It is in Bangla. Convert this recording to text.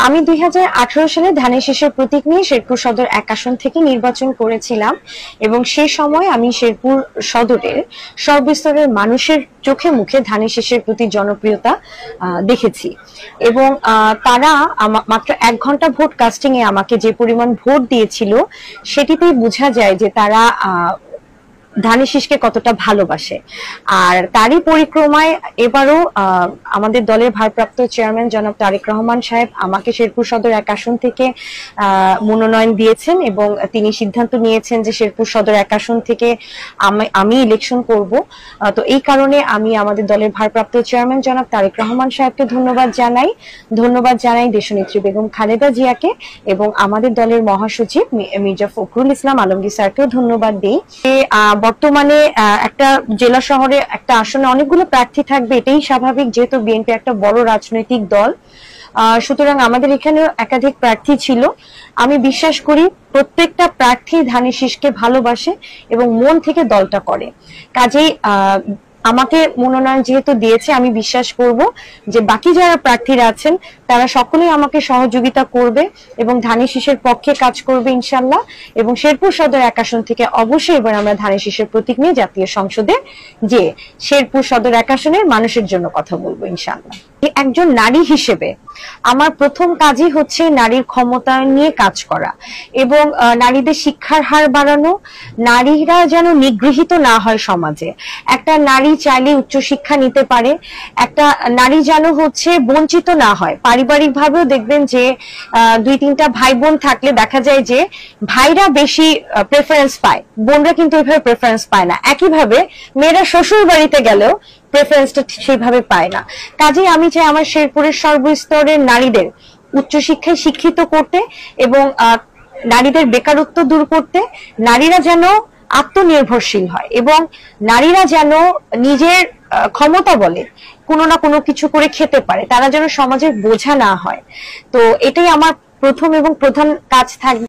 আমি 2018 সালে ধানের শীষের প্রতীক নিয়ে শেরপুর সদর 1 আসন থেকে নির্বাচন করেছিলাম এবং সেই সময় আমি শেরপুর সদরের সর্বস্তরের মানুষের চোখে মুখে ধানের শীষের প্রতি জনপ্রিয়তা দেখেছি এবং তারা মাত্র 1 ঘন্টা ভোট কাস্টিং এ আমাকে যে পরিমাণ ভোট দিয়েছিল সেটিতেই বোঝা যায় যে তারা ধানের শীষকে কতটা ভালোবাসে। আর তারই পরিক্রমায় এবারও আমাদের দলের ভারপ্রাপ্ত চেয়ারম্যান জনাব তারেক রহমান সাহেব আমাকে শেরপুর সদর 1 আসন থেকে মনোনয়ন দিয়েছেন এবং তিনি সিদ্ধান্ত নিয়েছেন যে শেরপুর সদর 1 আসন থেকে আমি ইলেকশন করব। তো এই কারণে আমি আমাদের দলের ভারপ্রাপ্ত চেয়ারম্যান জনাব তারেক রহমান সাহেবকে ধন্যবাদ জানাই দেশনেত্রী বেগম খালেদা জিয়াকে এবং আমাদের দলের মহাসচিব মির্জা ফখরুল ইসলাম আলমগীর স্যারকেও ধন্যবাদ দিই। বর্তমানে একটা জেলা শহরে একটা আসনে অনেকগুলো প্রার্থী থাকবে, এটাই স্বাভাবিক, যেহেতু বিএনপি একটা বড় রাজনৈতিক দল। সুতরাং আমাদের এখানে একাধিক প্রার্থী ছিল। আমি বিশ্বাস করি প্রত্যেকটা প্রার্থী ধানের শীষকে ভালোবাসে এবং মন থেকে দলটা করে। কাজেই আমাকে মনোনয়ন যেহেতু দিয়েছে, আমি বিশ্বাস করব যে বাকি যারা প্রার্থীরা আছেন তারা সকলেই আমাকে সহযোগিতা করবে এবং ধানের শীষের পক্ষে কাজ করবে ইনশাল্লাহ। এবং শেরপুর সদর 1 আসন থেকে অবশ্যই এবার আমরা ধানের শীষের প্রতীক নিয়ে জাতীয় সংসদে যে শেরপুর সদর 1 আসনের মানুষের জন্য কথা বলবো ইনশাল্লাহ। একজন নারী হিসেবে আমার প্রথম কাজই হচ্ছে নারীর ক্ষমতায়ন নিয়ে কাজ করা এবং নারীদের শিক্ষার হার বাড়ানো, নারীরা যেন নিগৃহীত না হয় সমাজে। একটা নারী চাইলে উচ্চশিক্ষা নিতে পারে, একটা নারী যেন হচ্ছে বঞ্চিত না হয়। পারিবারিক ভাবেও দেখবেন যে 2-3টা ভাই বোন থাকলে দেখা যায় যে ভাইরা বেশি প্রেফারেন্স পায়, বোনরা কিন্তু ওইভাবে প্রেফারেন্স পায় না। একইভাবে মেয়েরা শ্বশুর বাড়িতে গেলেও প্রেফারেন্সটা সেইভাবে পায় না। কাজেই আমি চাই আমার শেরপুরের সর্বস্তরের নারীদের উচ্চশিক্ষায় শিক্ষিত করতে এবং নারীদের বেকারত্ব দূর করতে, নারীরা যেন আত্মনির্ভরশীল হয় এবং নারীরা যেন নিজের ক্ষমতা বলে কোনো না কোনো কিছু করে খেতে পারে, তারা যেন সমাজের বোঝা না হয়। তো এটাই আমার প্রথম এবং প্রধান কাজ থাকবে।